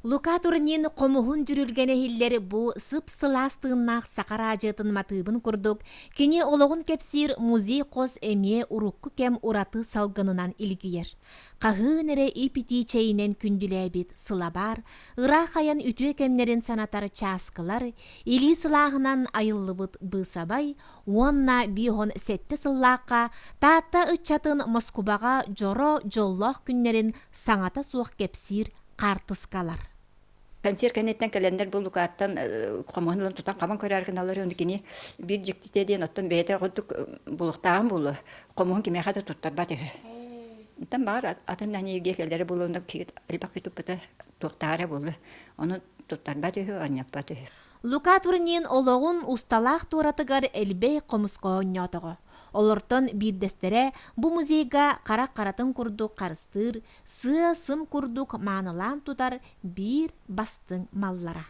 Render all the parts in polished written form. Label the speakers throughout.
Speaker 1: Лука турнин комуһун жүрүлгене хиллер бу сып сыластыыннаах сакараажытын матыыбын курдук. Кини ологун кепсир музей кос эмие урукку кем ураты салгынынан илгиер. Кахыын эре ипити чейинен күндүлэбит сылабар, ыра хаян үтүө кемнерин санатар чааскылар, или сылаагынан айыллыбыт быысабай, уонна бихон сетте сыллаакка, таатта ыччатын Москубага жоро жоллоох күннерин саңата суох кепсир картыскалар.
Speaker 2: Концерт кенеттен календар бұл лукаттан комонлан тутан каман көрәрген алар өндикини бир жиктеден оттан бете годук булуктаган булу комон киме хата туттар баты. Тан бар атын нанеге келдери булунда кит албак китупта туктары булу. Оны туттар баты аньяп баты.
Speaker 1: Лука турнин ологун усталах туратыгар элбей комуско ньотого. Олортон бирдестере бу музейга кара-каратын курдук карыстыр, сым курдук маанылан тутар бир бастың маллара.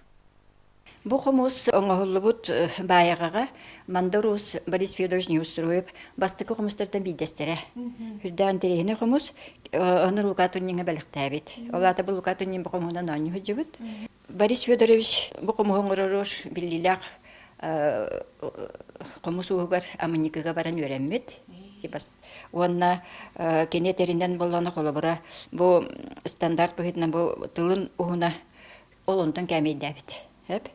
Speaker 2: Бу комус оңоһуллубут баягага Мандарус Борис Федорович не устроив бастыкы комустардан бирдестере. Хүрдән терехне комус аны Лука турнинге белектәбит. Олата бу Лука турнин бу комундан анны хөҗүбүт. Борис Федорович бу комуңгырыр биллилак комусугар амыникыга баран өреммет. Онна кенетеринен болланы колобура бу стандарт быһытна бу тылын уһуна олонтон кәмейдәбит. Хеп.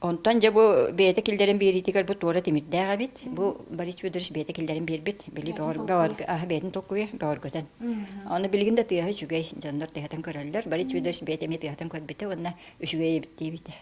Speaker 2: Онтон же бу бете килдерин беритигер бу тора тимитдәгә бит. Бу Борис Федорович бете килдерин бербит. Били бар бетин токуй баргыдан. Аны билгендә тыйга жүгәй жаннар тыйгатан көрәлләр. Борис Федорович бете метыгатан көрбите, онна үшүгәй битти бите.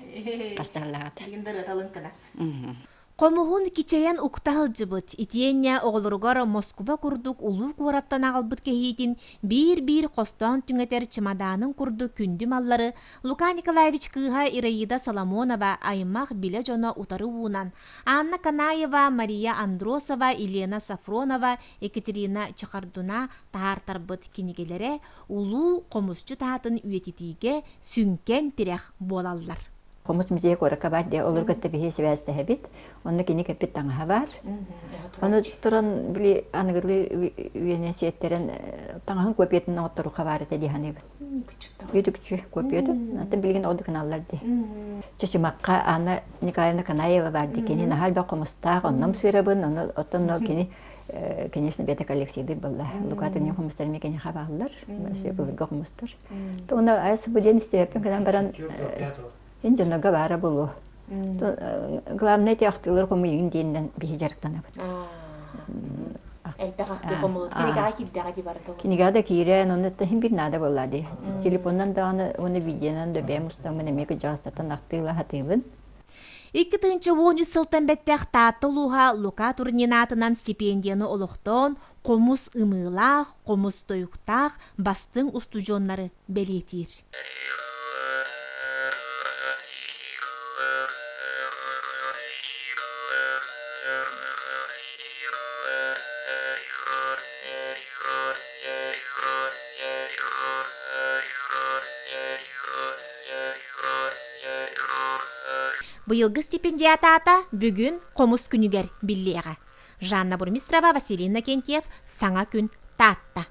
Speaker 2: Кастарлаат.
Speaker 1: Билгендә талын кынас. Комуһун кичейен уктахылжыбыт, итиенне оголоргор Москуба курдук улуу кураттан агалбыт кехиитин бир костон түңетер чемоданын курду күндү маллары Лука Николаевич Кыха Ираида Соломонова аймак биле жоно утары уунан, Анна Канаева, Мария Андросова, Елена Сафронова, Екатерина Чахардуна таартарбыт кинигелере улуу комусчу таатын үйетитиге сүнкен тирех болаллар.
Speaker 2: Комус музей коракка бар де олар гытты бихи связьта хабит. Онда кини кепит таңа бар. Оны туран били аныгылы уенесиеттерен таңаһын көпетин оттыру хабары да диханы бит. Юдукчу көпети. Антын билген олды каналлар ди. Чечимакка Анна Николаевна Канаева бар ди. Кини нахал ба комуста оннам сырабын, оны оттон кини конечно бета коллекцияды была. Лукатыр не комустар мне кини хабаллар. Все был комустар. То она айсы буден степен когда баран Инженерга бара булу. Главное тяхтылар кому индинден бихи жарыктана бут.
Speaker 1: Элбек акты комулу. Кинигага кирдага дибар.
Speaker 2: Кинигада кире, но это хим бир нада боллади. Телефондан да оны видеонан да бем устамын эмеке жастатан актыла хатыбын.
Speaker 1: 2010 сылтан беттех таатылуха Лука турнинатынан стипендияны олохтон, комус ымылах, комус тоюктах, бастың устужоннары белетир. Быйылгы стипендиатата бүгүн комус күнүгер биллиэҕэ. Жанна Бурмистрова, Василий Иннокентьев, Саңа күн таатта.